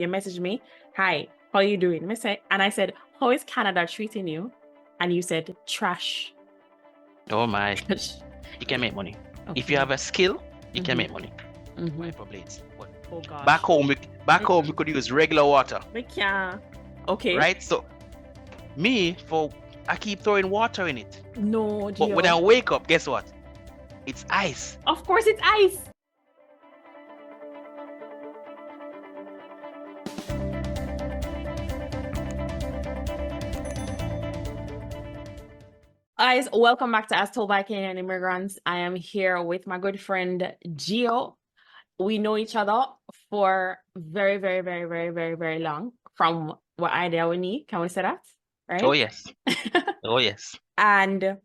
You messaged me, hi, how are you doing? And I said, how is Canada treating you? And you said, trash. Oh my, you can make money. If you have a skill, you can make money. Wiper blades. Oh gosh. Back home, we could use regular water. We can't. Okay. Right? So I keep throwing water in it. No, But when I wake up, guess what? It's ice. Of course it's ice. Guys, welcome back to As Told by Kenyan Immigrants. I am here with my good friend Gio. We know each other for very, very, very, very, very, very long. From what idea we need, can we say that? Right? Oh yes. Oh yes. And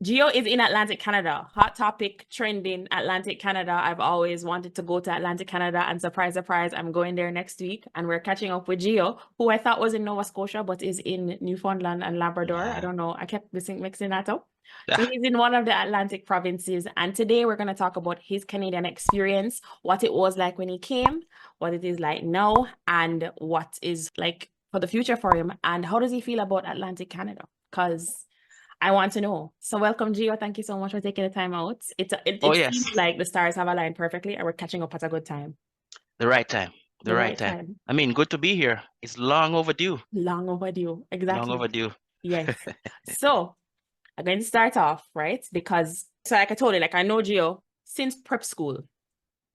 Gio is in Atlantic Canada. Hot topic, trending, Atlantic Canada. I've always wanted to go to Atlantic Canada, and surprise, surprise, I'm going there next week. And we're catching up with Gio, who I thought was in Nova Scotia, but is in Newfoundland and Labrador. Yeah. I don't know. I kept mixing that up. So he's in one of the Atlantic provinces. And today we're going to talk about his Canadian experience, what it was like when he came, what it is like now, and what is like for the future for him. And how does he feel about Atlantic Canada? Because I want to know. So welcome, Gio. Thank you so much for taking the time out. It seems like the stars have aligned perfectly and we're catching up at a good time. The right time. The right time. I mean, good to be here. It's long overdue. Long overdue. Exactly. Long overdue. Yes. So I'm going to start off, right? Because, so like I told you, like I know Gio since prep school.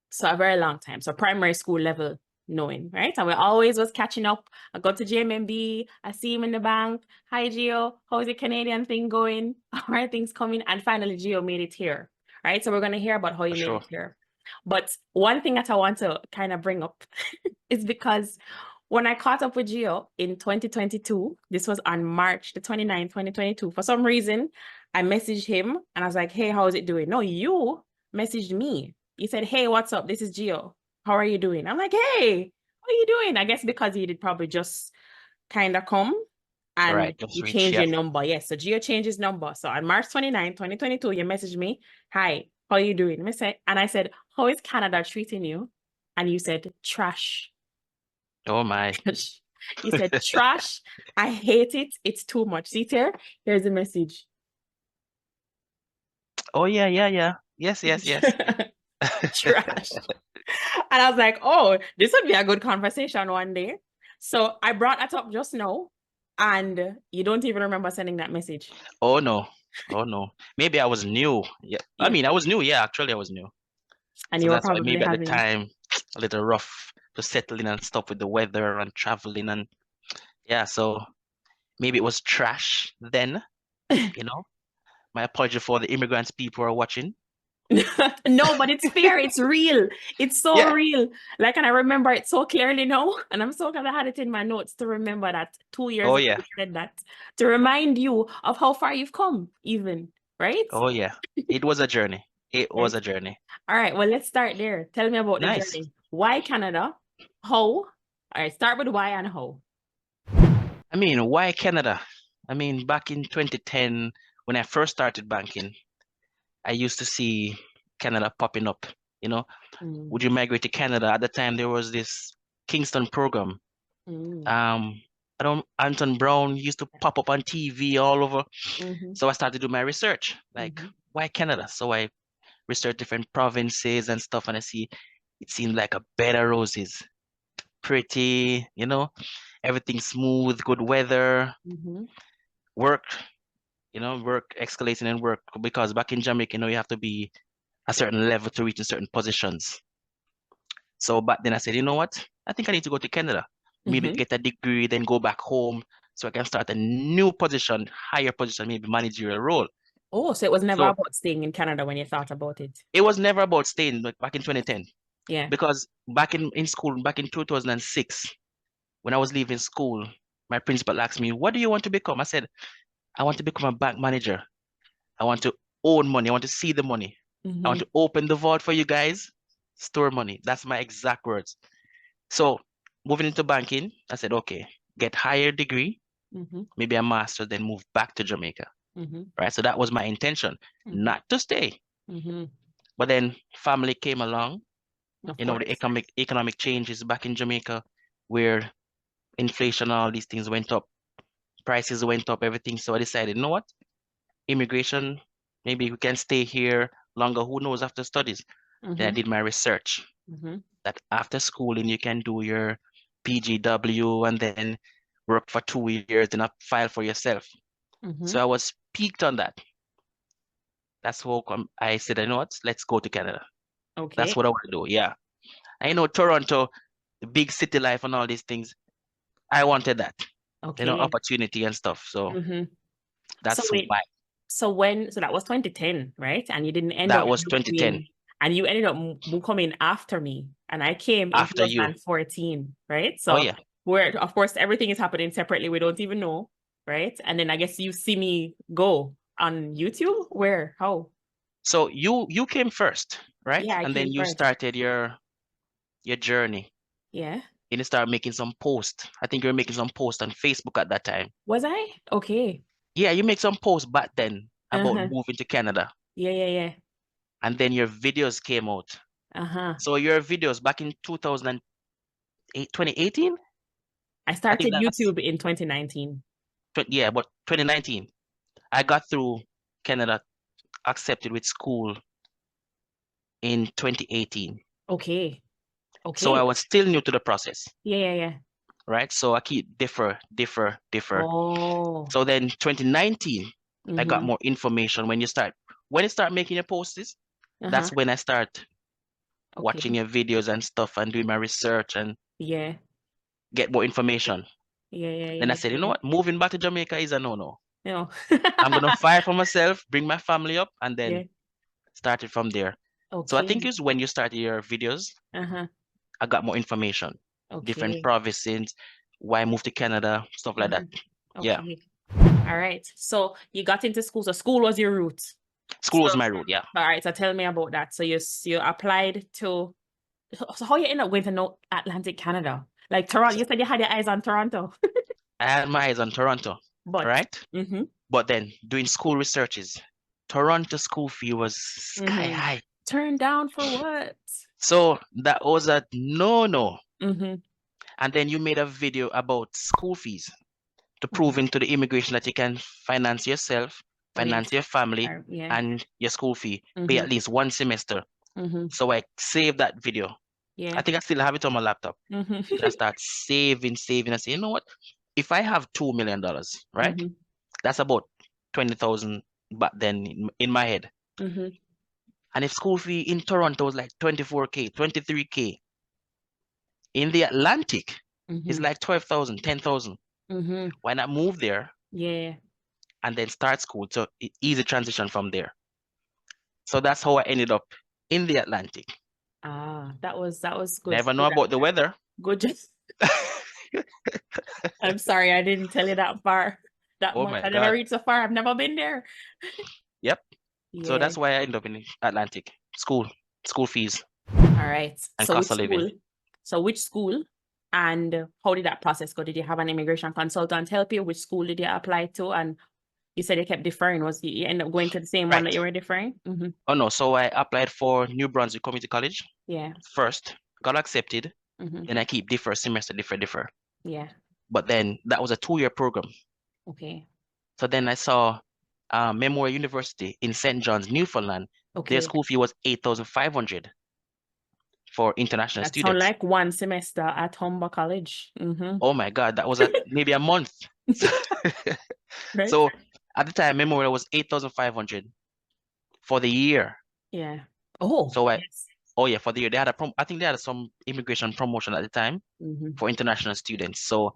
So a very long time. So primary school level knowing, right? And we always was catching up. I go to JMMB, I see him in the bank. Hi, Gio. How's the Canadian thing going? All right, things coming. And finally, Gio made it here, right? So we're going to hear about how you made it here. But one thing that I want to kind of bring up is because when I caught up with Gio in 2022, this was on March the 29th, 2022, for some reason, I messaged him and I was like, hey, how's it doing? No, you messaged me. You said, hey, what's up? This is Gio. How are you doing? I'm like, hey, how are you doing? I guess because he did probably just kind of come and you change your number. Yes, so Gio changed his number. So on March 29th, 2022, you messaged me, hi, how are you doing? And I said, how is Canada treating you? And you said, trash. Oh my. You said, trash. I hate it. It's too much. See here? Here's the message. Oh, yeah. Yes. Trash. And I was like, oh, this would be a good conversation one day. So I brought that up just now, and you don't even remember sending that message. Oh no. Maybe I was new. Yeah. I mean, I was new. Yeah, actually, I was new. And so you were that's probably why maybe at the time a little rough to settle in and stuff with the weather and traveling and yeah. So maybe it was trash then. You know. My apology for the immigrants people who are watching. No, but it's fair. It's real. It's so real. Like, and I remember it so clearly now. And I'm so glad I had it in my notes to remember that 2 years ago you said that. To remind you of how far you've come, even, right? Oh, yeah. It was a journey. It was a journey. All right. Well, let's start there. Tell me about the journey. Why Canada? How? All right. Start with why and how. I mean, why Canada? I mean, back in 2010, when I first started banking, I used to see Canada popping up, you know. Would you migrate to Canada? At the time, there was this Kingston program. Anton Brown used to pop up on TV all over. So I started to do my research, like, why Canada? So I researched different provinces and stuff, and I see it seemed like a bed of roses. Pretty, you know, everything smooth, good weather, work escalating and work, because back in Jamaica, you know, you have to be a certain level to reach in certain positions. So back then I said, you know what? I think I need to go to Canada, maybe get a degree, then go back home so I can start a new position, higher position, maybe managerial role. Oh, so it was never about staying in Canada when you thought about it? It was never about staying, like back in 2010. Yeah. Because back in school, back in 2006, when I was leaving school, my principal asked me, what do you want to become? I said, I want to become a bank manager. I want to own money. I want to see the money. I want to open the vault for you guys, store money. That's my exact words. So moving into banking, I said, okay, get higher degree, maybe a master, then move back to Jamaica. Right. So that was my intention, not to stay. But then family came along. You know, the economic changes back in Jamaica. where inflation, all these things went up, prices went up, everything. So I decided, you know what? Immigration, maybe we can stay here longer. Who knows after studies? Then I did my research that after schooling you can do your PGW and then work for 2 years and file for yourself. So I was peaked on that. That's how I said, you know what? Let's go to Canada. Okay. That's what I want to do. Yeah. I know Toronto, the big city life and all these things. I wanted that. Okay. You know, opportunity and stuff. So that's why. So that was 2010, right? And you didn't end That up was 2010. and you ended up coming after me, and I came in After you. 2014, right? Oh So yeah. where of course everything is happening separately, we don't even know, right? And then I guess you see me go on YouTube. Where? How? So you came first, right? Yeah, I And then came you first. started your journey. Yeah. And you started making some posts. I think you were making some posts on Facebook at that time. Was I? Okay. Yeah, you make some posts back then about moving to Canada. Yeah. And then your videos came out. So your videos back in 2018? I started YouTube in 2019. Yeah, but 2019. I got through Canada accepted with school in 2018. Okay. So I was still new to the process. Yeah. Right? So I keep differ. Oh. So then 2019, I got more information when you start making your posts, that's when I start watching your videos and stuff and doing my research and get more information. Yeah. Then I said, you know what? Moving back to Jamaica is a no-no. No. I'm gonna fight for myself, bring my family up, and then start it from there. So I think it's when you started your videos, I got more information. Different provinces, why I moved to Canada, stuff like that. Yeah. All right. So you got into school. So school was your route. School was my route, yeah. All right. So tell me about that. So you applied to. So how you end up going to Atlantic Canada? Like Toronto. You said you had your eyes on Toronto. I had my eyes on Toronto, right? But then doing school researches, Toronto school fee was sky high. Turned down for what? So that was a no-no. And then you made a video about school fees to proving to the immigration that you can finance yourself, finance your family, and your school fee, pay at least one semester. So I saved that video. I think I still have it on my laptop. And I start saving. I say, you know what? If I have $2 million, right? That's about 20,000 back then in my head. And if school fee in Toronto was like 24K, 23K, in the Atlantic, it's like 12,000, 10,000. Why not move there? Yeah. And then start school. So easy transition from there. So that's how I ended up in the Atlantic. That was good. Never know about the weather. Good. I'm sorry, I didn't tell you that far. That much. I never reached so far. I've never been there. Yep. So that's why I ended up in Atlantic. School fees. All right. And cost of living. So which school and how did that process go? Did you have an immigration consultant help you? Which school did you apply to? And you said you kept deferring. Was you end up going to the same one that you were deferring? Oh no. So I applied for New Brunswick Community College. Yeah. First, got accepted. Then I keep defer. Yeah. But then that was a 2-year program. Okay. So then I saw Memorial University in St. John's, Newfoundland. Okay. Their school fee was $8,500 for international students. Sounds like one semester at Humber College. Oh my God, that was maybe a month. Right. So at the time, Memorial was $8,500 for the year. Yeah. Oh. So for the year they had I think they had some immigration promotion at the time for international students. So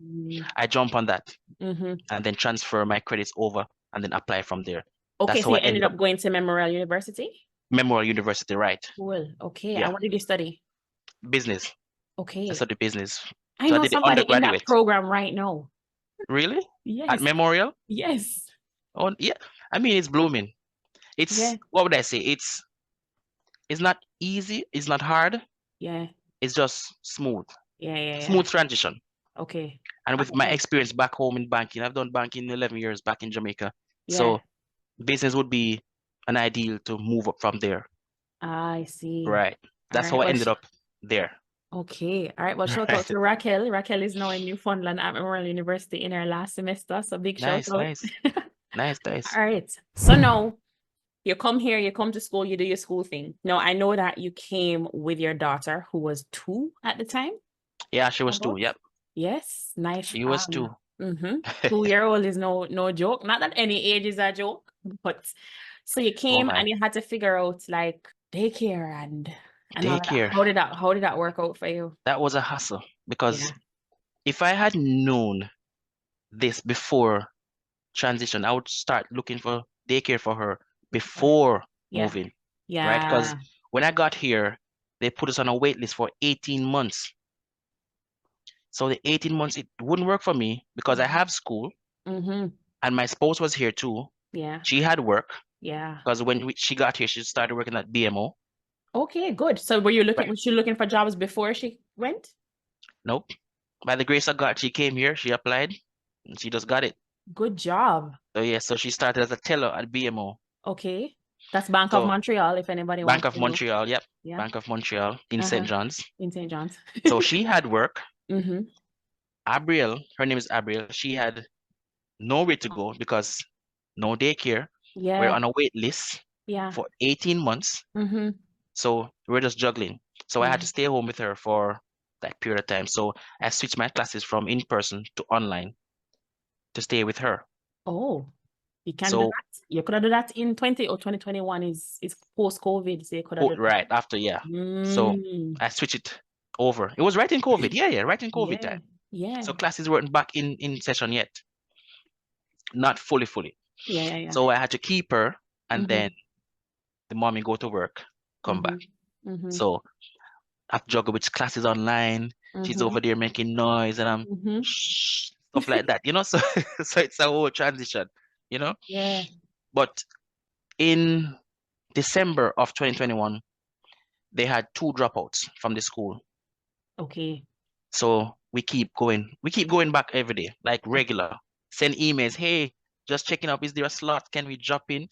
I jump on that and then transfer my credits over and then apply from there. Okay, so you ended up going to Memorial University? Memorial University, right. Cool. Okay. Yeah. And what did you study? Business. Okay. I studied business. I know somebody in that program right now. Really? Yes. At Memorial? Yes. Oh yeah. I mean, it's blooming. It's what would I say? It's not easy. It's not hard. Yeah. It's just smooth. Yeah. Smooth transition. Okay. And with my experience back home in banking, I've done banking 11 years back in Jamaica. So business would be an ideal to move up from there. I see. Right. That's how I ended up there. Okay. All right. Well, shout out Right. to Raquel. Raquel is now in Newfoundland at Memorial University in her last semester. So big shout Nice, out. nice, nice, nice. All right. So now you come here, you come to school, you do your school thing. Now, I know that you came with your daughter who was 2 at the time. Yeah, she was 2. About. Yep, Yes, nice. she was 2. 2-year-old is no joke. Not that any age is a joke, but so you Oh came man, and you had to figure out like daycare and all of that. daycare. How did that work out for you? That was a hassle because Yeah. if I had known this before transition, I would start looking for daycare for her before Yeah. moving, right? Because Yeah. when I got here, they put us on a wait list for 18 months. So the 18 months, it wouldn't work for me because I have school Mm-hmm. and my spouse was here too. Yeah. She had work Yeah. because when she got here, she started working at BMO. Okay, good. So Right. was she looking for jobs before she went? Nope. By the grace of God, she came here, she applied, and she just got it. Good job. So yeah, so she started as a teller at BMO. Okay. That's Bank of So Montreal, if anybody Bank wants of to know. Montreal, yep. Yeah. Bank of Montreal in Uh-huh. St. John's. In St. John's. So she had work. Mm-hmm. Abriel, her name is Abriel, she had nowhere to go because no daycare. We're Yeah. on a wait list Yeah. for 18 months. Mm-hmm. So we're just juggling. So I Yeah. had to stay home with her for that period of time. So I switched my classes from in person to online to stay with her. Oh, you can do So that. You could have done that in 2021 is post-COVID, so you could have done that. right after, yeah. So Mm. I switched it over. It was right in COVID. Yeah, right in COVID Yeah. time. Yeah. So classes weren't back in session yet. Not fully. Yeah. So I had to keep her and Mm-hmm. then the mommy go to work, come back. Mm-hmm. So I have to juggle with classes online. She's over there making noise and I'm shh, stuff like that, So so it's a whole transition, you know. Yeah. But in December of 2021, they had 2 dropouts from the school. Okay. So we keep going back every day, like regular. Send emails, hey, just checking up, is there a slot? Can we drop in?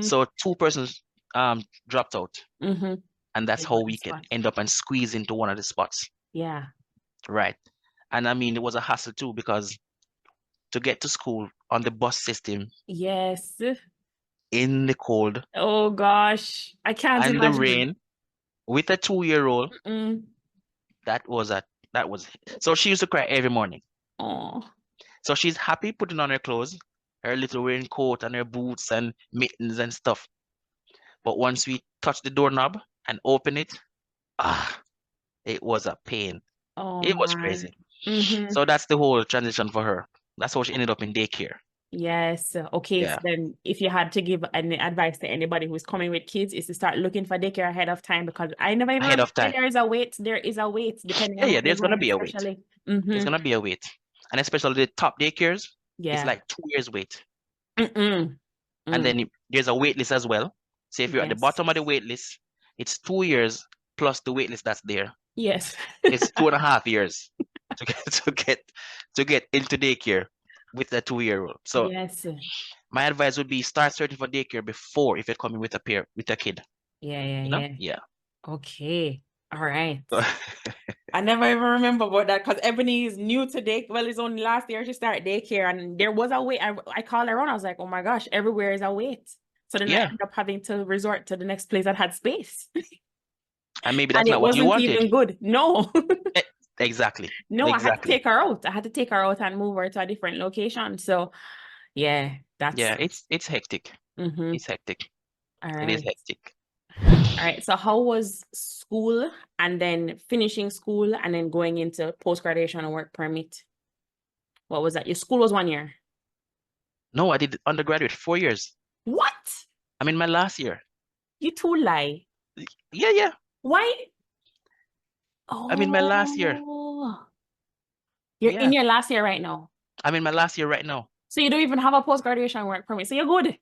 So 2 persons dropped out. And that's They how got the we can spot. end up and squeeze into one of the spots. Yeah. Right. And I mean, it was a hassle too because to get to school on the bus system Yes. in the cold Oh gosh. I can't and the imagine. rain with a 2-year-old, Mm. that was so she used to cry every morning. Oh. So she's happy putting on her clothes, her little raincoat and her boots and mittens and stuff. But once we touch the doorknob and open it, it was a pain. Oh It was man. crazy. So that's the whole transition for her. That's how she ended up in daycare. Yes. Okay. So Yeah, then if you had to give any advice to anybody who's coming with kids is to start looking for daycare ahead of time because I never even ahead remember of time. there is a wait. There is a wait depending on Yeah, where you're there's gonna going, be a wait. especially. There's gonna be a wait. And especially the top daycares, it's Yeah. like 2 years wait. Mm. And then there's a wait list as well. So if you're at the Yes. bottom of the wait list, it's 2 years plus the wait list that's there. Yes. It's 2.5 years to get into daycare with a 2-year-old. So Yes. my advice would be start searching for daycare before if you're coming with a kid. Yeah. Yeah. Okay. All right. So, I never even remember about that because Ebony is new to day. Well, it's only last year she started daycare, and there was a wait. I called her on. I was like, "Oh my gosh, everywhere is a wait." So then I yeah. ended up having to resort to the next place that had space, And maybe and that's it not what you wasn't wanted. even good. No, Exactly. no, I had to Exactly. take her out. I had to take her out and move her to a different location. So, yeah, Yeah, it's hectic. It's hectic. All It is right. hectic. All right. So how was school and then finishing school and then going into post-graduation and work permit? What was that? Your school was 1 year. No, I did undergraduate 4 years. What? I'm in my last year. You two lie. Yeah. Why? I'm in my last year. You're in Yeah. your last year right now. I'm in my last year right now. So you don't even have a post-graduation work permit. So you're good.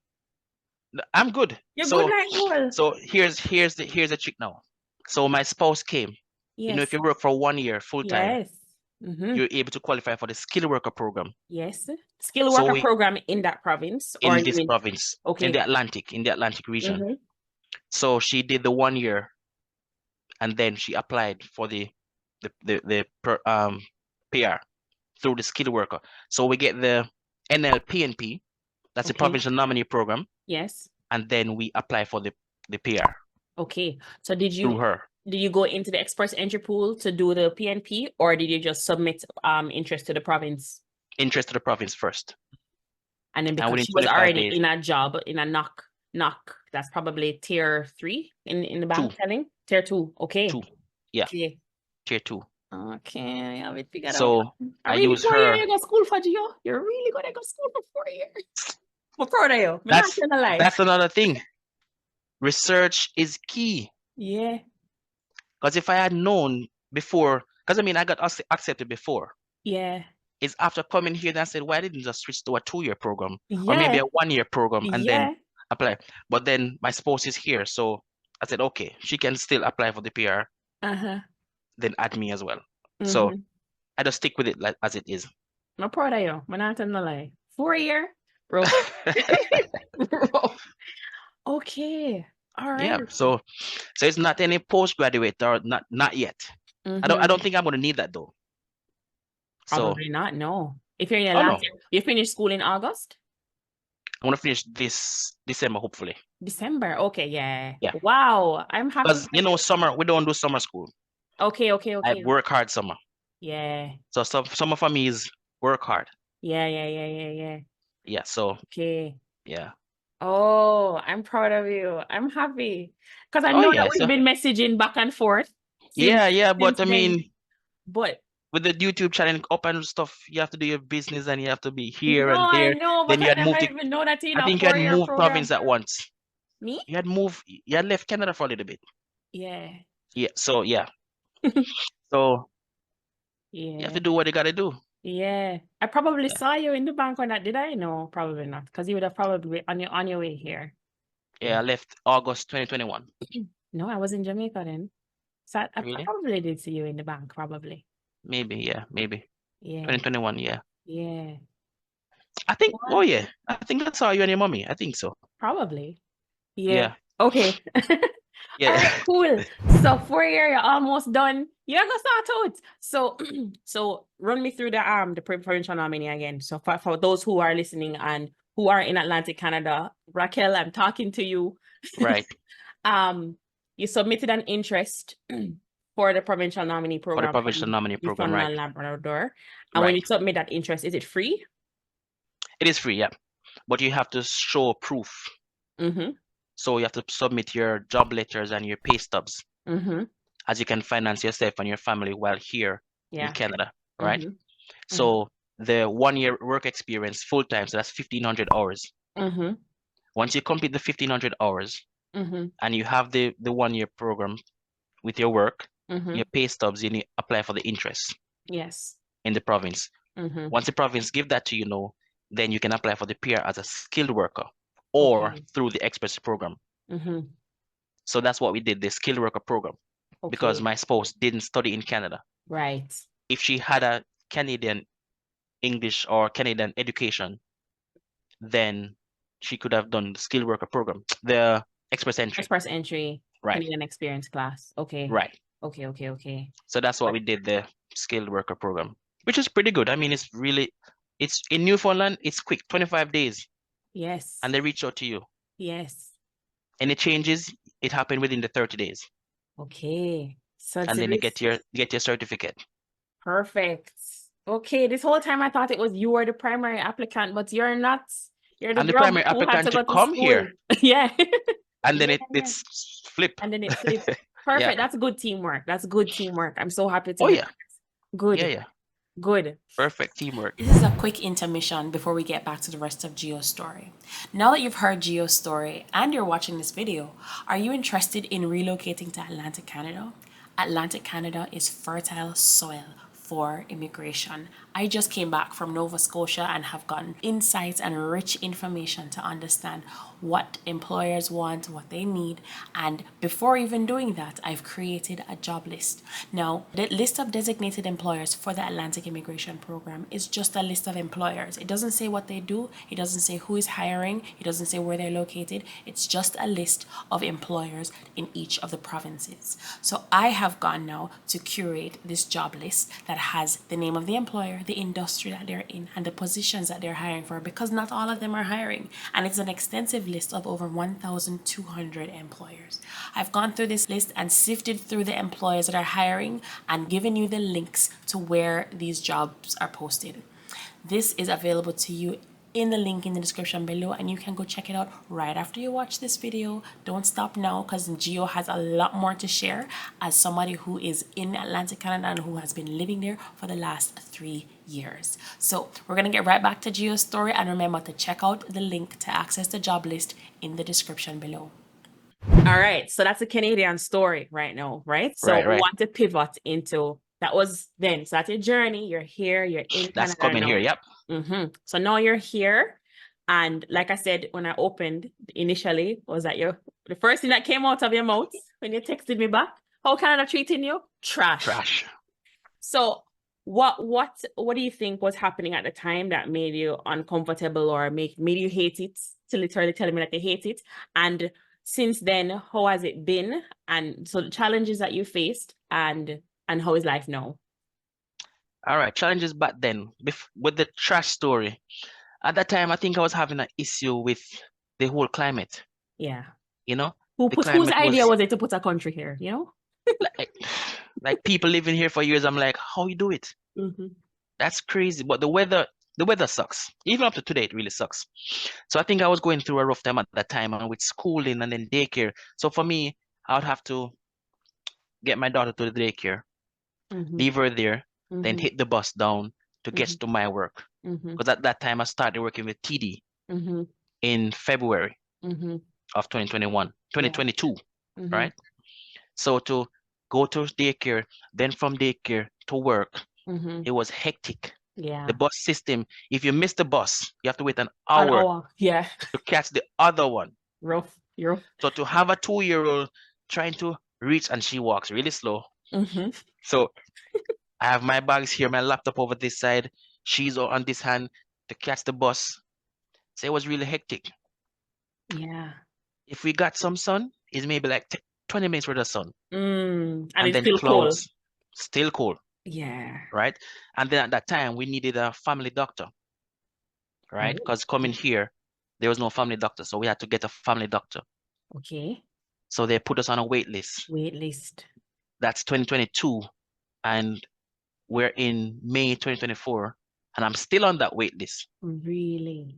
I'm good. You're good like gold. So here's the trick now. So my spouse came. Yes. If you work for 1 year full time, Yes. you're able to qualify for the skilled worker program. Yes. Skilled worker program in that province or in this province, okay. in the Atlantic region. So she did the 1 year and then she applied for the PR through the skilled worker. So we get the NLPNP, that's the Okay. Provincial Nominee Program, Yes. and then we apply for the PR Okay. So did through you her. go into the express entry pool to do the PNP, or did you just submit interest to the province? Interest to the province first. And then because within she was 25 already days, in a job, in a knock, that's probably tier 3 in the bank 2. telling? Tier 2. Okay. 2. Yeah, Okay. tier 2. Okay, I have it figured out. So I really use 4 years her. you go school for Gio? You're really gonna go school for 4 years. I'm proud of you. I'm not gonna lie. That's another thing. Research is key. Yeah. Because if I had known before, because I mean I got accepted before. Yeah. It's after coming here that I said, why didn't I just switch to a 2-year program? Yeah. Or maybe a 1-year program and Yeah. then apply. But then my spouse is here. So I said, okay, she can still apply for the PR, Uh-huh. then add me as well. So I just stick with it like as it is. I'm proud of you. I'm not gonna lie. 4 year, rough. Rough. Okay. All right. Yeah. So it's not any postgraduate or not yet. I don't think I'm gonna need that though. So Probably not, no. If you're in the oh, last no. year, you finish school in August? I'm gonna finish this December, hopefully. December. Okay, yeah. Yeah. Wow. I'm happy. Because you know, summer, we don't do summer school. Okay. I work hard summer. Yeah. So summer for me is work hard. Yeah. Yeah. So Okay. yeah. Oh, I'm proud of you. I'm happy. Because I Oh know yeah. that we've been messaging back and forth. Yeah. But I since mean, then. But with the YouTube channel up and stuff, you have to do your business and you have to be here no, and there. I know, Then but you I had moved never even know that in I a think you had 4-year moved program. province at once. Me? You had left Canada for a little bit. Yeah. Yeah. So yeah. So Yeah. you have to do what you gotta do. Yeah. I probably saw you in the bank or not. Did I? No, probably not. Because you would have probably on your way here. Yeah, I left August 2021. No, I was in Jamaica then. So I Really? probably did see you in the bank, probably. Maybe, yeah, maybe. Yeah. 2021, yeah. Yeah. I think, oh yeah, I think I saw you and your mommy. I think so. Probably. Yeah. Yeah. Okay. Yeah. All right, cool. So 4 year, you're almost done. You're gonna start out. So run me through the provincial nominee again. So for those who are listening and who are in Atlantic Canada, Raquel, I'm talking to you. Right. You submitted an interest for the provincial nominee For the program. provincial nominee program, right. Newfoundland, Labrador. And when you submit that interest, is it free? It is free, yeah. But you have to show proof. So you have to submit your job letters and your pay stubs, as you can finance yourself and your family while here in Canada, right? So the 1-year work experience full time, so that's 1,500 hours. Once you complete the 1,500 hours and you have the 1-year program with your work, your pay stubs, you need to apply for the interest. Yes. In the province. Once the province give that to you, then you can apply for the PR as a skilled worker or through the express program. So that's what we did, the skilled worker program, because my spouse didn't study in Canada. Right. If she had a Canadian English or Canadian education, then she could have done the skilled worker program, the express entry. Express entry, right. Canadian experience class. Okay. Right. Okay. So that's what we did, the skilled worker program, which is pretty good. I mean, it's in Newfoundland, it's quick, 25 days. Yes. And they reach out to you. Yes. Any changes, it happened within the 30 days. Okay. So and then you get your certificate. Perfect. Okay, this whole time I thought it was you were the primary applicant, but you're not. You're the primary applicant to come here. Yeah. And then it's flipped. And then it flipped. Perfect. Yeah. That's good teamwork. I'm so happy to hear that. Good. Yeah. Good. Perfect teamwork. This is a quick intermission before we get back to the rest of Gio's story. Now that you've heard Gio's story and you're watching this video, are you interested in relocating to Atlantic Canada? Atlantic Canada is fertile soil, for immigration. I just came back from Nova Scotia and have gotten insights and rich information to understand what employers want, what they need. And before even doing that, I've created a job list. Now, the list of designated employers for the Atlantic Immigration Program is just a list of employers. It doesn't say what they do. It doesn't say who is hiring. It doesn't say where they're located. It's just a list of employers in each of the provinces. So I have gone now to curate this job list that has the name of the employer, the industry that they're in, and the positions that they're hiring for, because not all of them are hiring. And it's an extensive list of over 1,200 employers. I've gone through this list and sifted through the employers that are hiring and given you the links to where these jobs are posted. This is available to you in the link in the description below, and you can go check it out right after you watch this video. Don't stop now, because Gio has a lot more to share as somebody who is in Atlantic Canada and who has been living there for the last 3 years. So we're gonna get right back to Gio's story, and remember to check out the link to access the job list in the description below. All right, so that's a Canadian story right now, right? So Right, we right. want to pivot into, that was then, so that's your journey. You're here, you're in That's Canada coming now. here, yep. So now you're here, and like I said, when I opened initially, was that the first thing that came out of your mouth when you texted me back? How Canada treating you? Trash. Trash. So what do you think was happening at the time that made you uncomfortable or made you hate it, to literally telling me that you hate it? And since then, how has it been? And so the challenges that you faced, and how is life now? All right, challenges back then with the trash story. At that time, I think I was having an issue with the whole climate. Yeah. You know, whose idea was it to put a country here? You know, like people living here for years. I'm like, how you do it? That's crazy. But the weather sucks. Even up to today, it really sucks. So I think I was going through a rough time at that time, and with schooling and then daycare. So for me, I would have to get my daughter to the daycare, leave her there, then hit the bus down to get to my work. Because at that time, I started working with TD in February of 2022, right? So to go to daycare, then from daycare to work, it was hectic. Yeah. The bus system, if you miss the bus, you have to wait an hour. Yeah. To catch the other one. Rough. So to have a 2-year-old trying to reach, and she walks really slow. So I have my bags here, my laptop over this side, she's on this hand to catch the bus. So it was really hectic. Yeah. If we got some sun, it's maybe like 20 minutes worth of sun. And it's then still clouds, cold. still cold. Yeah. Right? And then at that time, we needed a family doctor. Right? Because coming here, there was no family doctor. So we had to get a family doctor. Okay. So they put us on a wait list. That's 2022. And we're in May 2024. And I'm still on that wait list. Really?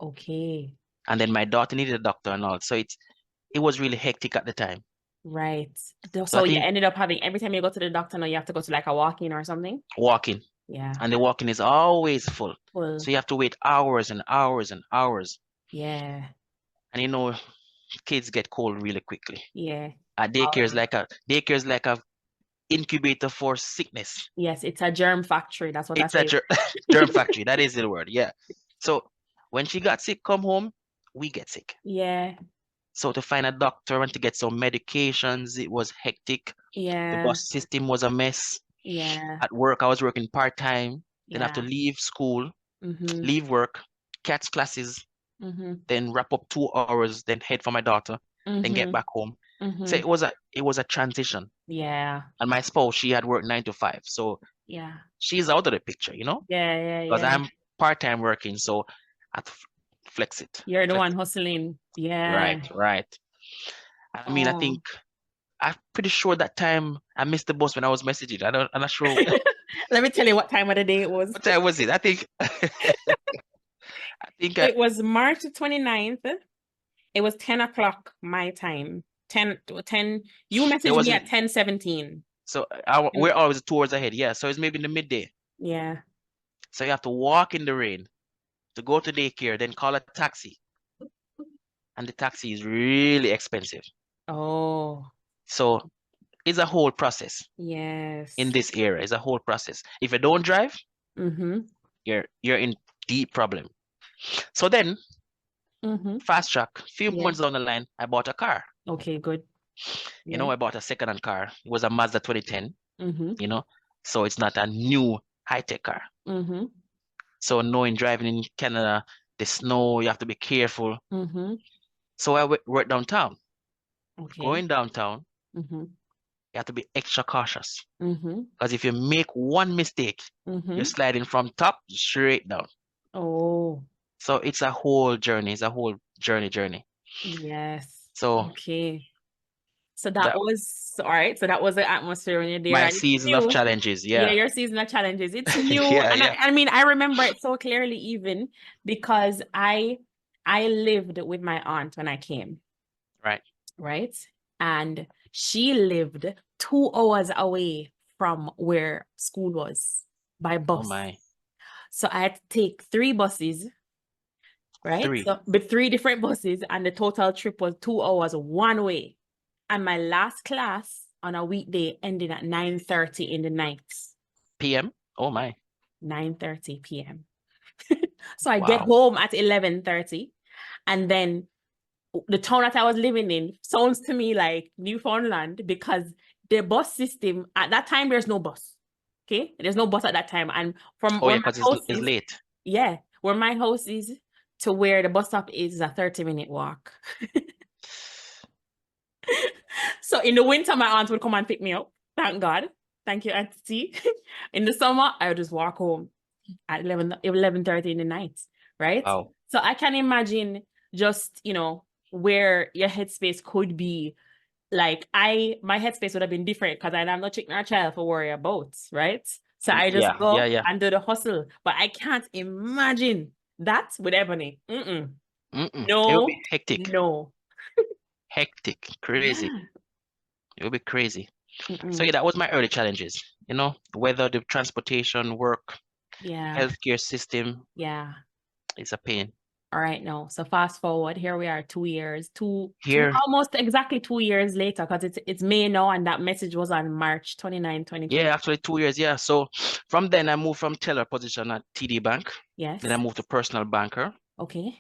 Okay. And then my daughter needed a doctor and all. So it was really hectic at the time. Right. So you ended up having, every time you go to the doctor now, you have to go to like a walk-in or something? Walk-in. Yeah. And the walk-in is always full. So you have to wait hours and hours and hours. Yeah. And you know, kids get cold really quickly. Yeah. Daycare is like a incubator for sickness. Yes, it's a germ factory. That's what it's a germ factory. That is the word. Yeah. So when she got sick, come home, we get sick. Yeah. So to find a doctor and to get some medications, it was hectic. Yeah. The bus system was a mess. Yeah. At work, I was working part-time. Then I have to leave school, leave work, catch classes, then wrap up 2 hours, then head for my daughter, then get back home. So it was a transition. Yeah. And my spouse, she had worked 9 to 5. So yeah, she's out of the picture, you know? Yeah. Because I'm part-time working, so I have to flex it. You're the one hustling. Yeah. Right. I mean, I'm pretty sure that time I missed the bus when I was messaging. I'm not sure. Let me tell you what time of the day it was. What time was it? I think it was March 29th. It was 10 o'clock my time. 10. You messaged me at 10:17. So we're always 2 hours ahead. Yeah. So it's maybe in the midday. Yeah. So you have to walk in the rain to go to daycare, then call a taxi. And the taxi is really expensive. Oh. So it's a whole process Yes. in this era. It's a whole process. If you don't drive, Mm-hmm. you're in deep problem. So then, Mm-hmm. fast track, few Yeah. months down the line, I bought a car. Okay, good. You Yeah. know, I bought a second-hand car. It was a Mazda 2010, Mm-hmm. you know, so it's not a new high-tech car. Mm-hmm. So knowing driving in Canada, the snow, you have to be careful. Mm-hmm. So I work downtown. Okay. Going downtown, Mm-hmm. you have to be extra cautious. Mm-hmm. Because if you make one mistake, Mm-hmm. you're sliding from top straight down. Oh, So it's a whole journey. It's a whole journey. yes. So Okay. So that that was all right. So that was the atmosphere when you're there, my and it's season of new. challenges. Yeah, Yeah. your season of challenges. It's new. Yeah, And yeah. I mean, I remember it so clearly even because I lived with my aunt when I came, Right. right? And she lived 2 hours away from where school was by Oh bus. my. So I had to take 3 buses, right? 3. So with 3 different buses, and the total trip was 2 hours one way. And my last class on a weekday ended at 9:30 in the night. PM? Oh my. 9:30 p.m. So I get Wow. home at 11:30, and then the town that I was living in sounds to me like Newfoundland because the bus system at that time there's no bus. Okay, there's no bus at that time, and from Oh where yeah, my because house it's is, late. yeah, where my house is to where the bus stop is a 30-minute walk. So in the winter, my aunt would come and pick me up. Thank God. Thank you, Auntie T. In the summer, I would just walk home at 11:30 in the night, right? Wow. So I can imagine just, where your headspace could be. Like my headspace would have been different because I'm not checking our child for worry about, right? So I just go Yeah. and do the hustle. But I can't imagine that with Ebony. It will No, be hectic. no. Hectic. Crazy. Yeah. It will be crazy. So Mm-mm. yeah, that was my early challenges. Whether the transportation, work, Yeah. healthcare system Yeah. is a pain. All right, now. So fast forward, here we are 2 years, Here, almost exactly 2 years later, because it's May now, and that message was on March 29, 2020. yeah, actually 2 years, yeah. So from then I moved from teller position at TD Bank. Then I Yes. moved to personal banker, Okay.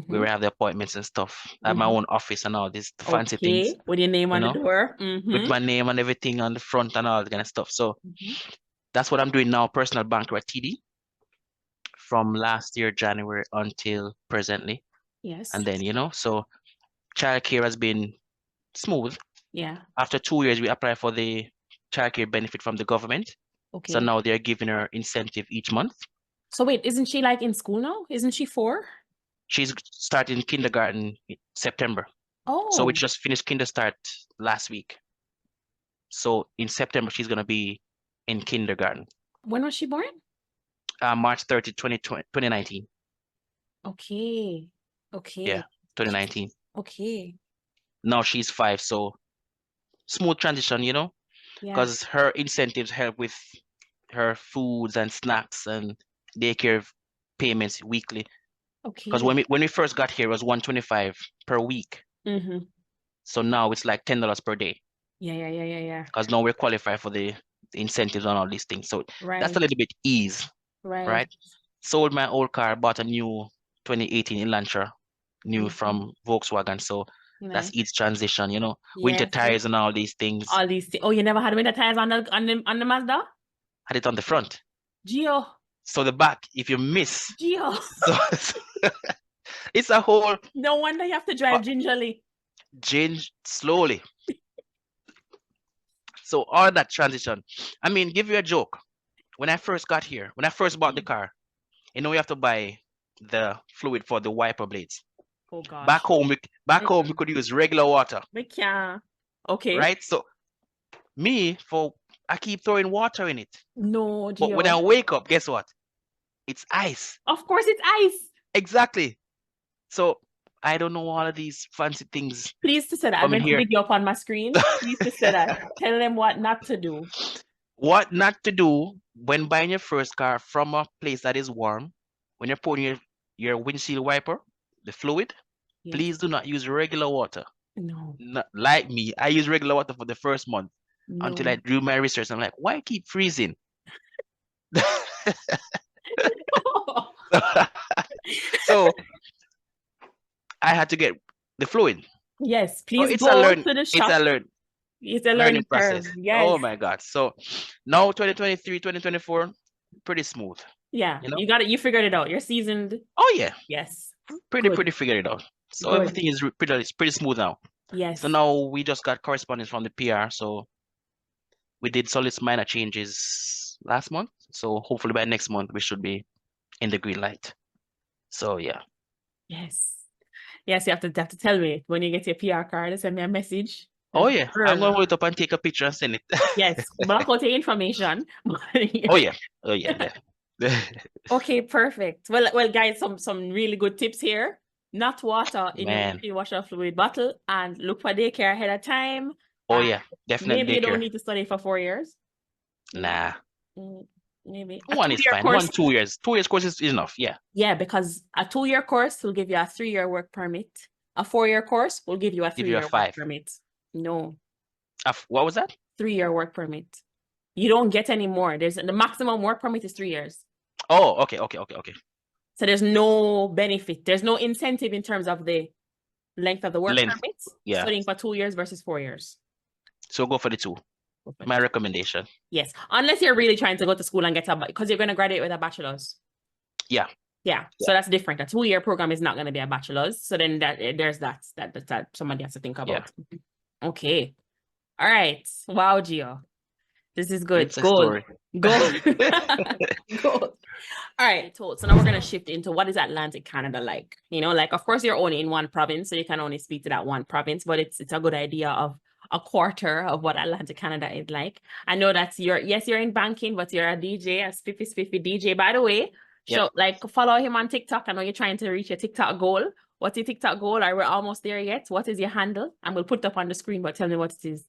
where I have the appointments and stuff. I have my own office and all these fancy things, Okay. With your name on the door. with my name and everything on the front and all that kind of stuff. So that's what I'm doing now, personal banker at TD from last year, January until presently. Yes. And then, so childcare has been smooth. Yeah. After 2 years, we apply for the childcare benefit from the government. Okay. So now they're giving her incentive each month. So wait, isn't she like in school now? Isn't she 4? She's starting kindergarten in September. So we Oh, just finished kinder start last week. So in September, she's going to be in kindergarten. when was she born? March 30, 2019. Okay. Okay. Yeah, 2019. Okay. Now she's 5, so smooth transition, Yeah. because her incentives help with her foods and snacks and daycare payments weekly. Because Okay. when we first got here, it was $125 per week. So now it's like $10 per day. Yeah. Because now we're qualified for the incentives and all these things. So that's Right. a little bit ease, Right. right? Sold my old car, bought a new 2018 Elantra, new from Volkswagen. So that's Nice. ease transition, winter Yes. tires and all these things. All these things. Oh, you never had winter tires on the Mazda? Had it on the front. Gio. So the back, if you miss, Gio. so it's a whole No wonder you have to drive gingerly. change slowly. So all that transition. I mean, give you a joke. When I first got here, when I first bought the car, we have to buy the fluid for the wiper blades. Oh gosh. Back home, we could use regular water. We can't. Okay. Right? So I keep throwing water in it. No, But when I Gio. wake up, guess what? It's ice. Of course it's ice. Exactly. So I don't know all of these fancy things. Please to say that. I'm going to big you up on my screen. Please to say that. Tell them what not to do. What not to do when buying your first car from a place that is warm, when you're putting your windshield wiper, the fluid, Yes. please do not use regular water. No. Not like me, I use regular water for the first month. until I No. do my research. I'm like, why keep freezing? So I had to get the fluid. Yes, So please go to the shop. It's a learning learning process. curve. Yes. Oh my God. So now 2023, 2024, pretty smooth. Yeah, You know? you got it. You figured it out. You're seasoned. Oh yeah. Yes. Pretty Good. figured it out. So Good. everything is pretty smooth now. Yes. So now we just got correspondence from the PR. So we did solid minor changes last month. So hopefully by next month we should be in the green light. So yeah. Yes. Yes, you have to tell me when you get your PR card, send me a message. Oh yeah. I'm gonna hold it up and take a picture and send it. Yes, block out your information. Oh yeah. Oh yeah. Okay, perfect. Well, guys, some really good tips here. Not water in your machine washer fluid bottle, and look for daycare ahead of time. Oh yeah, definitely. Maybe you don't need to study for 4 years. Nah. Maybe one is fine. course. 2 years. 2 years course is enough. Yeah. Yeah, because a 2-year course will give you a 3-year work permit. A 4-year course will give you a 3-year work permit. No. What was that? 3-year work permit. You don't get any more. There's the maximum work permit is 3 years. Oh, okay. So there's no benefit. There's no incentive in terms of the length of the work permit. Yeah. Studying for 2 years versus 4 years. So go for the 2. My recommendation. Yes. Unless you're really trying to go to school and get because you're going to graduate with a bachelor's. Yeah. Yeah. So that's different. A 2-year program is not going to be a bachelor's. So then there's that somebody has to think about. Yeah. Okay. All right. Wow, Gio. This is good. Go. All right. So now we're going to shift into what is Atlantic Canada like? You know, like, of course, you're only in one province, so you can only speak to that one province, but it's a good idea of a quarter of what Atlantic Canada is like. I know that you're in banking, but you're a DJ, a spiffy DJ. By the way, so follow him on TikTok. I know you're trying to reach your TikTok goal. What's your TikTok goal? Are we almost there yet? What is your handle? And we'll put it up on the screen, but tell me what it is.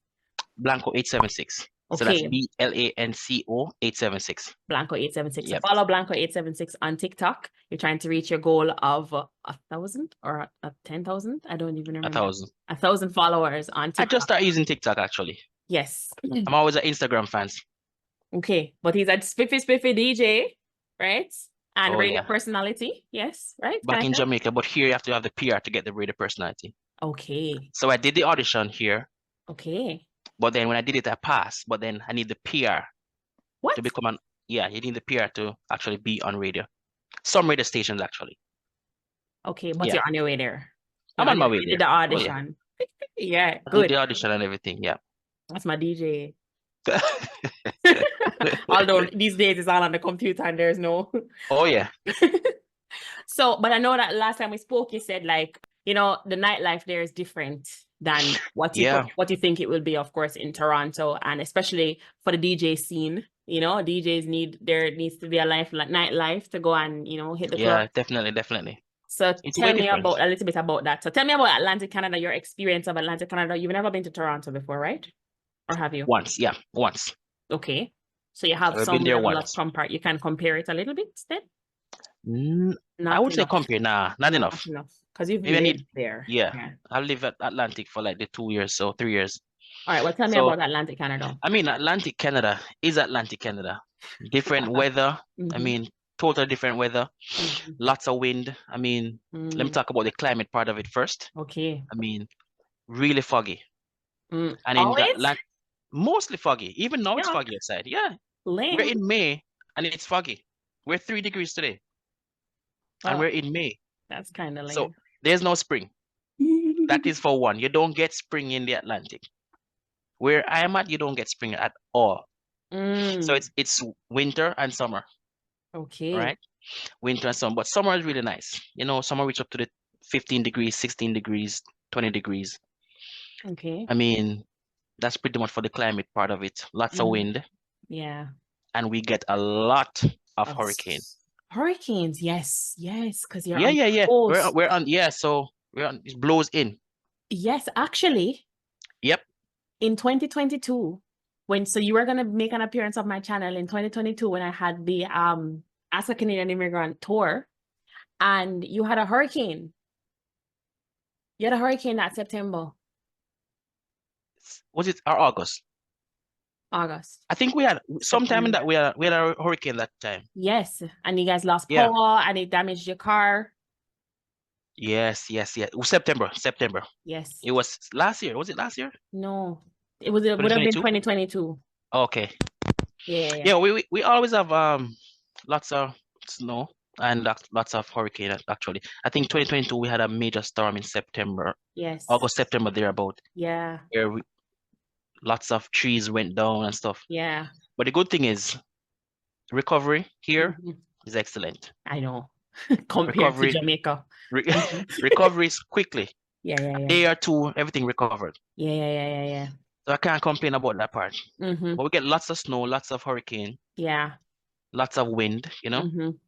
Blanco 876. Okay. So that's BLANCO 876. Blanco 876. Yep. So follow Blanco 876 on TikTok. You're trying to reach your goal of 1,000 or 10,000. I don't even remember. 1,000. 1,000 followers on TikTok. I just started using TikTok actually. Yes. I'm always an Instagram fans. Okay, but he's a spiffy DJ, right? And radio personality. Yes, right. Back in Jamaica, but here you have to have the PR to get the radio personality. Okay. So I did the audition here. Okay. But then when I did it, I passed. But then I need the PR to become you need the PR to actually be on radio. Some radio stations actually. Okay, but you're on your way there. I'm on my way there. You did the audition. Oh, yeah, good. I did the audition and everything, yeah. That's my DJ. Although these days it's all on the computer and there's no. Oh yeah. So, but I know that last time we spoke, you said like, you know, the nightlife there is different than what you think it will be, of course, in Toronto, and especially for the DJ scene. You know, DJs there needs to be a nightlife to go and, you know, hit the club. Yeah, definitely. So tell me a little bit about that. So tell me about Atlantic Canada, your experience of Atlantic Canada. You've never been to Toronto before, right? Or have you? Once. Okay. So you have some level of compare. You can compare it a little bit then? I would say compare. Nah, not enough. Because you've lived there. Yeah. I live at Atlantic for like the 2 years, so 3 years. All right, well, tell me about Atlantic Canada. I mean, Atlantic Canada is Atlantic Canada. Different weather. I mean, totally different weather. Lots of wind. I mean, let me talk about the climate part of it first. Okay. I mean, really foggy. And in mostly foggy. Even now it's foggy outside. Yeah. We're in May and it's foggy. We're 3 degrees today. And we're in May. That's kind of lame. So there's no spring. That is for one. You don't get spring in the Atlantic. Where I am at, you don't get spring at all. So it's winter and summer. Okay. Right? Winter and summer. But summer is really nice. You know, summer reach up to the 15 degrees, 16 degrees, 20 degrees. Okay. I mean, that's pretty much for the climate part of it. Lots of wind. Yeah. And we get a lot of hurricanes. Hurricanes, yes, because you're we're on it blows in. Yes, actually. Yep. In 2022, so you were gonna make an appearance of my channel in 2022 when I had the Ask a Canadian Immigrant tour, and you had a hurricane. You had a hurricane that September. Was it or August? August. I think we had sometime in September. that we had a hurricane that time. Yes. And you guys lost Yeah. power and it damaged your car. Yes. September. Yes. It was last year. Was it last year? No. It would have been 2022? 2022. Okay. Yeah. Yeah, we always have lots of snow and lots of hurricane actually. I think 2022 we had a major storm in September, Yes. August, September thereabout, Yeah. where lots of trees went down and stuff. Yeah. But the good thing is recovery here Mhm. is excellent. I know. Compared to Recovery Jamaica. re Mhm. recovery is quickly. Yeah. A day or two, everything recovered. Yeah. So I can't complain about that part. Mm-hmm. But we get lots of snow, lots of hurricane, Yeah. lots of wind, you know.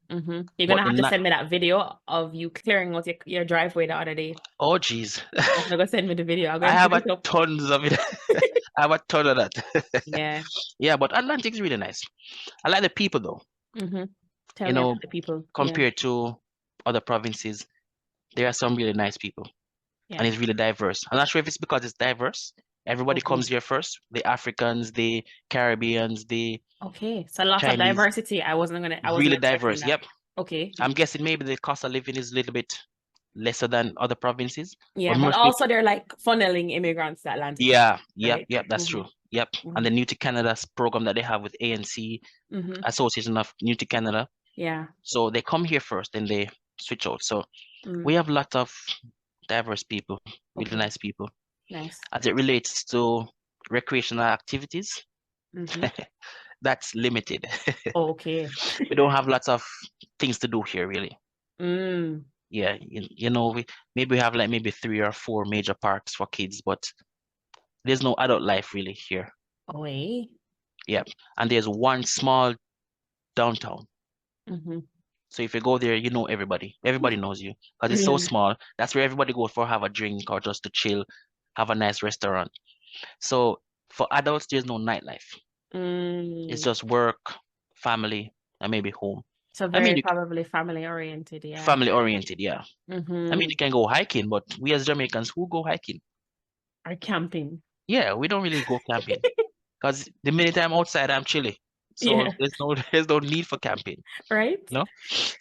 You're But gonna have to send me that video of you clearing out your driveway the other day. oh geez, I'm gonna send me the video. I'm I gonna have put a it up. tons of it. I have a ton of that. Yeah. Yeah, but Atlantic is really nice. I like the people though. Tell You me know, about the people. Yeah. compared to other provinces, there are some really nice people, and Yeah. it's really diverse. I'm not sure if it's because it's diverse. Everybody Okay. comes here first. The Africans, the Caribbeans, the Okay. So lots of Chinese, diversity. I wasn't really expecting diverse. that. Yep. Okay. I'm guessing maybe the cost of living is a little bit lesser than other provinces, Yeah, but but most also people, they're like funneling immigrants to Atlantic, yeah, right? that's true. Yep. And the New to Canada program that they have with ANC, Association of New to Canada. Yeah. So they come here first, then they switch out. So we Mm. have a lot of diverse people, really Okay. nice people. Nice. As it relates to recreational activities, that's limited. Okay. We don't have lots of things to do here, really. Mm. Yeah, you know, we have like maybe 3 or 4 major parks for kids, but there's no adult life really here. Oh, eh? Yeah. And there's one small downtown. So if you go there, you know everybody. Everybody knows you because it's so Yeah. small. That's where everybody goes for have a drink or just to chill, have a nice restaurant. So for adults, there's no nightlife. It's Mm. just work, family, and maybe home. So I mean, very probably family oriented, yeah. family oriented, yeah. I mean, you can go hiking, but we as Jamaicans, who go hiking? Or camping. Yeah, we don't really go camping because the minute I'm outside, I'm chilly. So Yeah. there's no need for camping, Right? you know?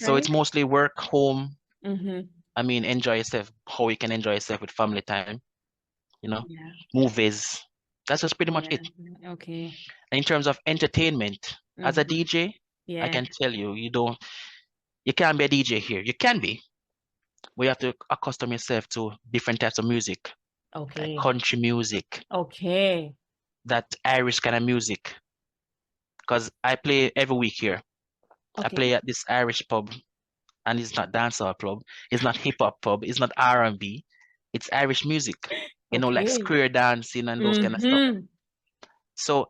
So it's Right? mostly work, home. Mm-hmm. I mean, enjoy yourself, how you can enjoy yourself with family time, you know, Yeah. movies. That's just pretty much Yeah. it. Okay. And in terms of entertainment, as a DJ, I Yeah. can tell you, you can't be a DJ here. You can be. We have to accustom yourself to different types of music, like Okay. country music, Okay. that Irish kind of music. Because I play every week here. I Okay. play at this Irish pub, and it's not dancehall club. It's not hip hop pub. It's not R&B. It's Irish music. You know, like Okay. square dancing and those kind of stuff. So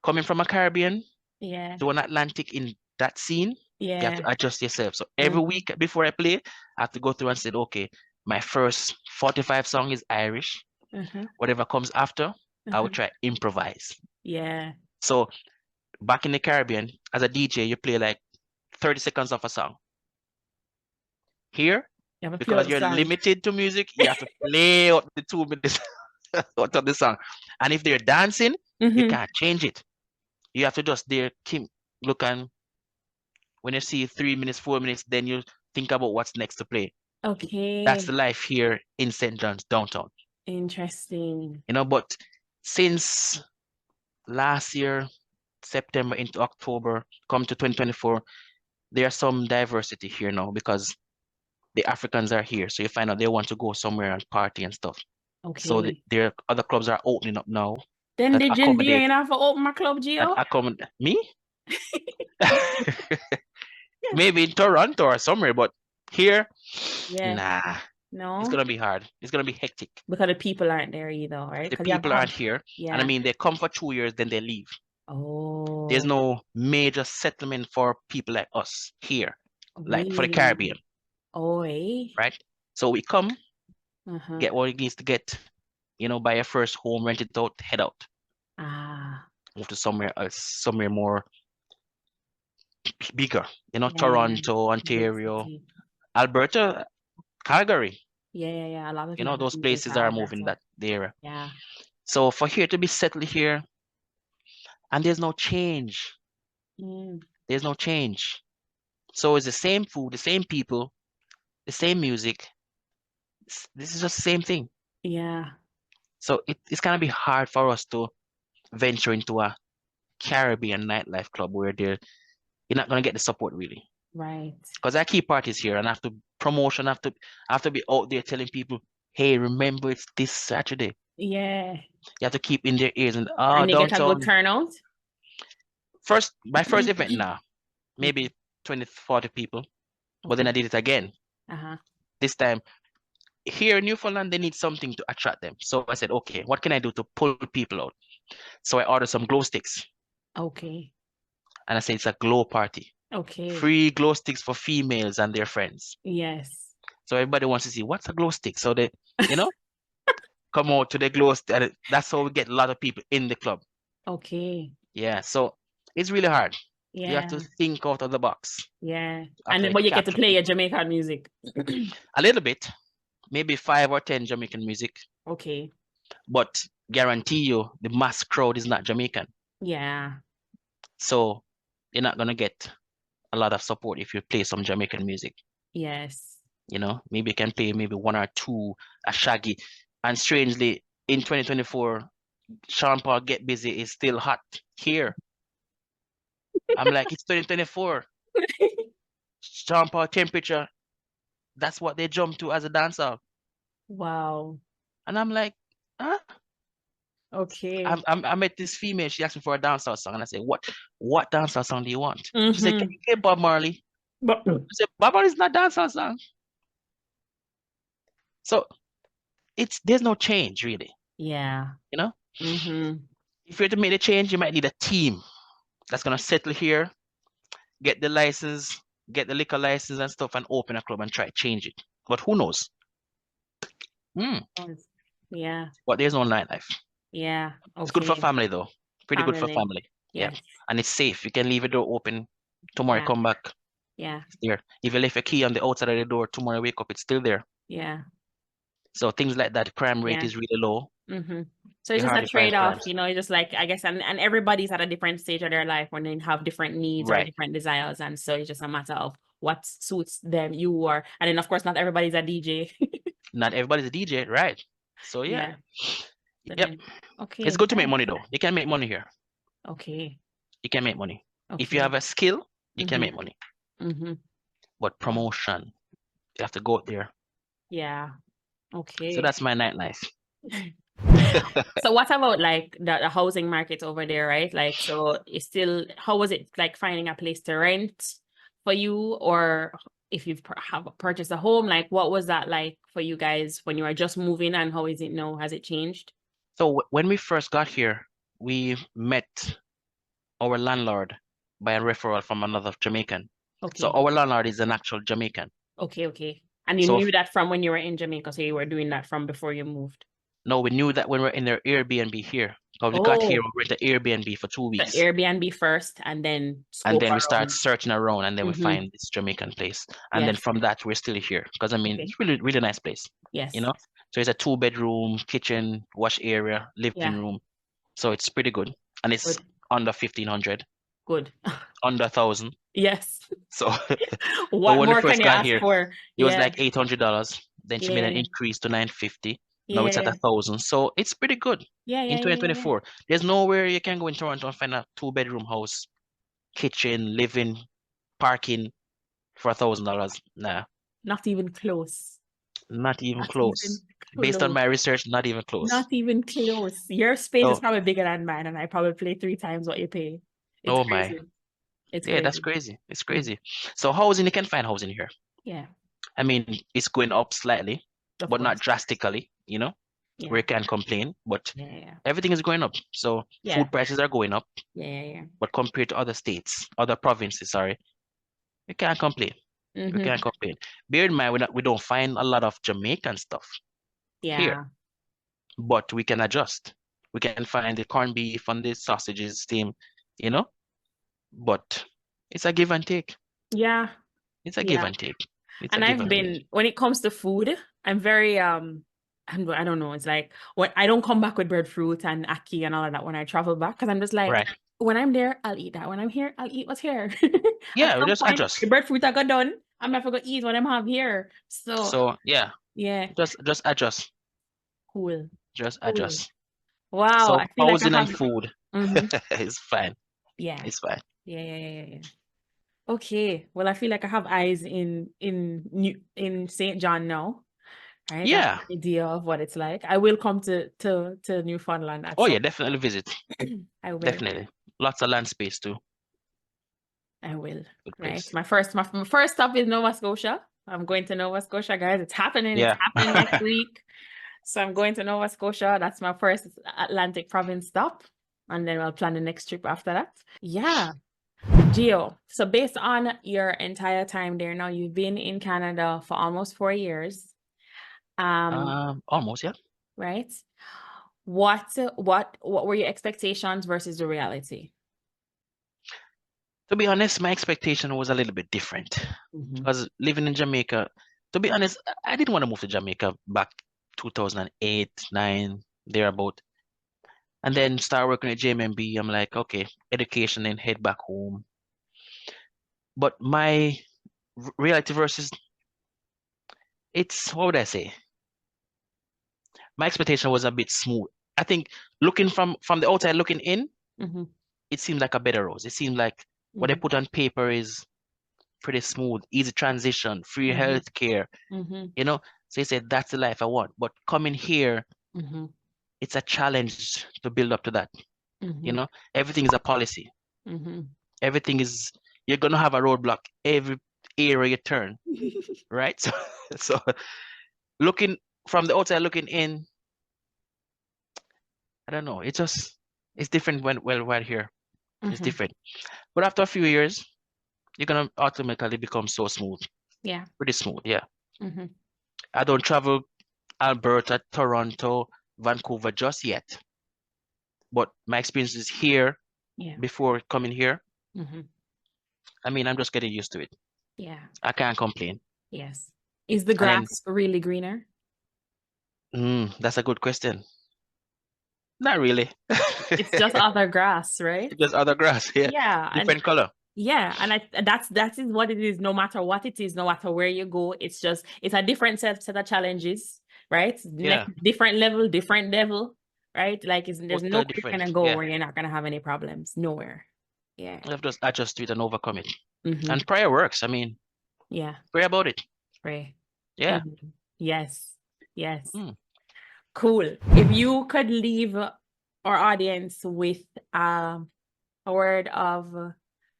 coming from a Caribbean Yeah. to an Atlantic in that scene, you have Yeah. to adjust yourself. So every week before I play, I have to go through and say, okay, my first 45 song is Irish. Whatever comes after, I will try improvise. Yeah. So back in the Caribbean, as a DJ, you play like 30 seconds of a song. Here, You have a because pure you're song. limited to music, you have to play out the 2 minutes out of the song. And if they're dancing, you can't change it. You have to just there keep looking. When you see 3 minutes, 4 minutes, then you think about what's next to play. Okay. That's the life here in St. John's downtown. Interesting. You know, but since last year, September into October, come to 2024, there's some diversity here now because the Africans are here. So you find out they want to go somewhere and party and stuff. So Okay. their other clubs are opening up now Then that the Gen D accommodate ain't have to open my club, Gio. me. Maybe in Toronto or somewhere, but here, Yeah. nah, No. it's gonna be hard. It's gonna be hectic. Because the people aren't there either, right? The Because you have to people aren't have, here, yeah. and I mean they come for 2 years, then they leave. Oh. There's no major settlement for people like us here, like for the Really? Caribbean, Oh, eh? right? So we come, get what it needs to get, you know, buy a first home, rent it out, head out. Move to somewhere else, somewhere more bigger, you know, Yeah. Toronto, Ontario, Alberta, Calgary. Yeah. A lot of You know, people those moving places to are moving Alberta. that there. Yeah. So for here to be settled here, And there's no change. There's no change. So it's the same food, the same people, the same music. This is just the same thing. Yeah. So it's gonna be hard for us to venture into a Caribbean nightlife club where you're not gonna get the support really. Right. Because I keep parties here and I have to promotion, I have to be out there telling people, hey, remember it's this Saturday. Yeah. You have to keep in their ears and And you get a good downtown. turnout? My first event now, maybe 20, 40 people. But then I did it again. This time here in Newfoundland, they need something to attract them. So I said, okay, what can I do to pull people out? So I ordered some glow sticks. Okay. And I said, it's a glow party. Okay. Free glow sticks for females and their friends. Yes. So everybody wants to see what's a glow stick. So they, come out to the glow stick. That's how we get a lot of people in the club. Okay. Yeah. So it's really hard. Yeah. You have to think out of the box. Yeah. But you get to play your Jamaican music. A little bit. Maybe 5 or 10 Jamaican music. Okay. But guarantee you, the mass crowd is not Jamaican. Yeah. So you're not gonna get a lot of support if you play some Jamaican music. Yes. Maybe you can play maybe 1 or 2, a Shaggy. And strangely, in 2024, Sean Paul Get Busy is still hot here. I'm like, it's 2024. Sean Paul Temperature, that's what they jump to as a dancer. Wow. And I'm like, huh? Okay. I met this female. She asked me for a dancehall song, and I said, "What dancehall song do you want?" She said, "Can you play Bob Marley?" I said, "Bob Marley's not dancehall song." So there's no change really. Yeah. If you're to make the change, you might need a team that's gonna settle here, get the license, get the liquor license and stuff, and open a club and try to change it. But who knows? Yeah. But there's no nightlife. Yeah. Okay. It's good for family though. Pretty good for family. Yes. Yeah. And it's safe. You can leave the door open. Tomorrow come back. Yeah. It's there. If you left a key on the outside of the door, tomorrow wake up, it's still there. Yeah. So things like that, crime rate is really low. So it's just a trade-off, it's just like, I guess, and everybody's at a different stage of their life when they have different needs or different desires. And so it's just a matter of what suits them, and then of course, not everybody's a DJ. Not everybody's a DJ, right? So yeah. Yep. Okay. It's good to make money though. You can make money here. Okay. You can make money. If you have a skill, you can make money. But promotion, you have to go out there. Yeah. Okay. So that's my nightlife. So what about like the housing market over there, right? Like, so how was it like finding a place to rent for you, or if you've purchased a home, like what was that like for you guys when you were just moving, and how is it now? Has it changed? So when we first got here, we met our landlord by a referral from another Jamaican. Okay. So our landlord is an actual Jamaican. Okay. And you knew that from when you were in Jamaica, so you were doing that from before you moved? No, we knew that when we were in their Airbnb here. Because we got here, we rented Airbnb for 2 weeks. The Airbnb first, and then we start searching around, and then we find this Jamaican place. And then from that, we're still here. Because, it's really, really nice place. Yes. So it's a 2-bedroom, kitchen, wash area, living room. So it's pretty good. And it's under 1,500. Good. Under 1,000. Yes. So what more can you ask for? It was like $800. Then she made an increase to $950. Now it's at 1,000. So it's pretty good. In 2024. There's nowhere you can go in Toronto and find a 2-bedroom house, kitchen, living, parking for $1,000. Nah. Not even close. Not even close. Based on my research, not even close. Not even close. Your space is probably bigger than mine, and I probably pay 3 times what you pay. It's crazy. My. It's crazy. That's crazy. It's crazy. So housing, you can find housing here. Yeah. It's going up slightly, but not drastically, where you can't complain, but everything is going up. So food prices are going up. Yeah. But compared to other states, other provinces, you can't complain. We can't complain. Bear in mind, we don't find a lot of Jamaican stuff here, but we can adjust. We can find the corned beef and the sausages, steam, but it's a give and take. Yeah. It's a give and take. When it comes to food, I'm very, I don't know. It's like, I don't come back with breadfruit and ackee and all of that when I travel back, because I'm just like, when I'm there, I'll eat that. When I'm here, I'll eat what's here. At Yeah, we some just point, adjust. the breadfruit I got done. I'm not gonna eat what I'm have here. So So yeah, yeah, just adjust. cool. Just Cool. adjust. Wow, So I feel like I housing and have food mm-hmm. is fine. Yeah. It's fine. Yeah. Okay. Well, I feel like I have eyes in St. John now. Right? I have Yeah. an idea of what it's like. I will come to Newfoundland at Oh some yeah, definitely visit. I will. Definitely. Lots of land space too. I will. Good Right. place. My first stop is Nova Scotia. I'm going to Nova Scotia, guys. It's happening. It's Yeah. happening next week. So I'm going to Nova Scotia. That's my first Atlantic province stop. And then we'll plan the next trip after that. Yeah. Gio, so based on your entire time there now, you've been in Canada for almost 4 years. Almost, yeah. Right? What were your expectations versus the reality? To be honest, my expectation was a little bit different. Because living in Jamaica, to be honest, I didn't want to move to Jamaica back 2008, 9, thereabout. And then start working at JMB. I'm like, okay, education, then head back home. But my reality versus, it's, what would I say? My expectation was a bit smooth. I think looking from the outside looking in, it seemed like a better rose. It seemed like what they put on paper is pretty smooth, easy transition, free healthcare, you know. So he said, that's the life I want. But coming here, it's a challenge to build up to that. You know, everything is a policy. Everything is, you're gonna have a roadblock every area you turn, right? So looking from the outside looking in, I don't know. It's different when we're here. It's different. But after a few years, you're gonna automatically become so smooth. Yeah. Pretty smooth, yeah. I don't travel Alberta, Toronto, Vancouver just yet. But my experience is here before coming here. I mean, I'm just getting used to it. Yeah. I can't complain. Yes. Is the grass really greener? That's a good question. Not really. It's just other grass, right? Just other grass, yeah. Yeah. Different color. Yeah, and that is what it is. No matter what it is, no matter where you go, it's a different set of challenges, right? Yeah. Different level, different devil, right? Like there's no place you're gonna go yeah. where you're not gonna have any problems. Nowhere. Yeah. You have to adjust to it and overcome it. And prayer works. I mean, yeah. Pray about it. Pray. Yeah. Yes. Cool. If you could leave our audience with a word of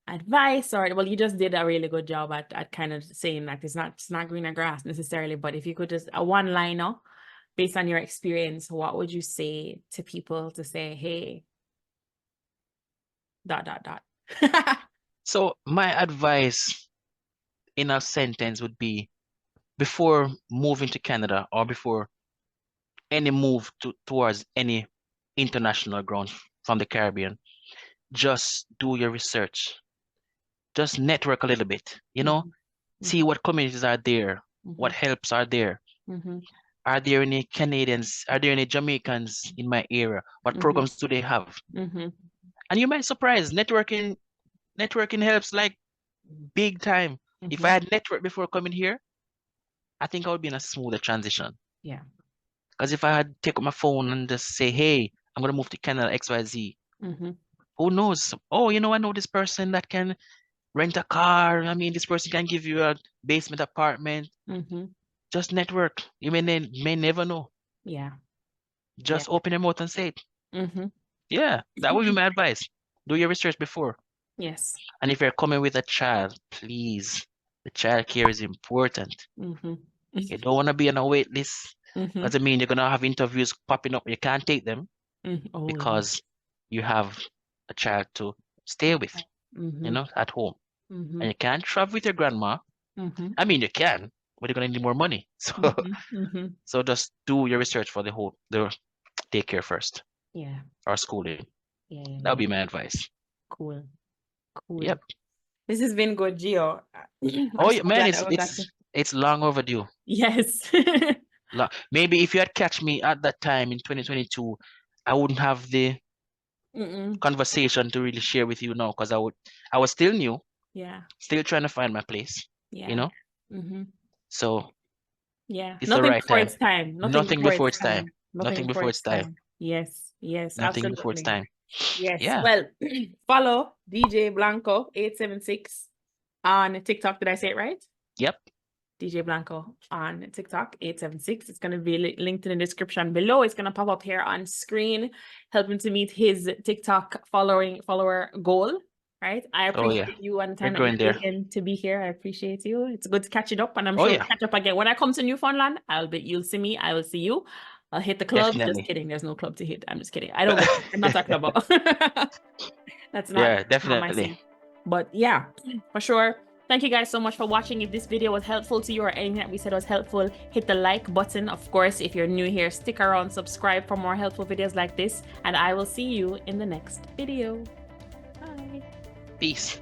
advice, or well, you just did a really good job at kind of saying that it's not greener grass necessarily, but if you could just a one-liner based on your experience, what would you say to people to say, hey, ... So my advice in a sentence would be, before moving to Canada or before any move towards any international grounds from the Caribbean, just do your research. Just network a little bit, you know, see what communities are there, what helps are there. Are there any Canadians? Are there any Jamaicans in my area? What programs do they have? And you might surprise, networking helps like big time. If I had networked before coming here, I think I would be in a smoother transition. Yeah. Because if I had take up my phone and just say, hey, I'm gonna move to Canada XYZ, who knows? Oh, you know, I know this person that can rent a car. I mean, this person can give you a basement apartment. Just network. You may never know. Yeah. Just open your mouth and say it. Yeah, that would be my advice. Do your research before. Yes. And if you're coming with a child, please, the child care is important. You don't want to be on a wait list. Because I mean, you're gonna have interviews popping up. You can't take them because you have a child to stay with, you know, at home. And you can't travel with your grandma. I mean, you can, but you're gonna need more money. So, so just do your research for the daycare first. Yeah. Or schooling. Yeah. That would be my advice. Cool. Yep. This has been good, Gio. Oh yeah, man, it's long overdue. Yes. Maybe if you had catch me at that time in 2022, I wouldn't have the conversation to really share with you now, because I was still new, still trying to find my place, you know. So it's the nothing right before time. it's time. Nothing before it's time. Nothing before it's time. Yes, Nothing before it's time. Yes. Yeah. Well, follow DJ Blanco 876 on TikTok. Did I say it right? Yep. DJ Blanco on TikTok 876. It's going to be linked in the description below. It's going to pop up here on screen, helping to meet his TikTok follower goal. Right? I appreciate you and the time that you're taking to be here. I appreciate you. It's good to catch it up, and I'm sure we'll catch up again. When I come to Newfoundland, you'll see me. I will see you. I'll hit the club. Definitely. Just kidding. There's no club to hit. I'm just kidding. I don't. I'm not talking about. That's not. Yeah, definitely. Not my scene. But yeah, for sure. Thank you guys so much for watching. If this video was helpful to you or anything that we said was helpful, hit the like button. Of course, if you're new here, stick around, subscribe for more helpful videos like this, and I will see you in the next video. Bye. Peace.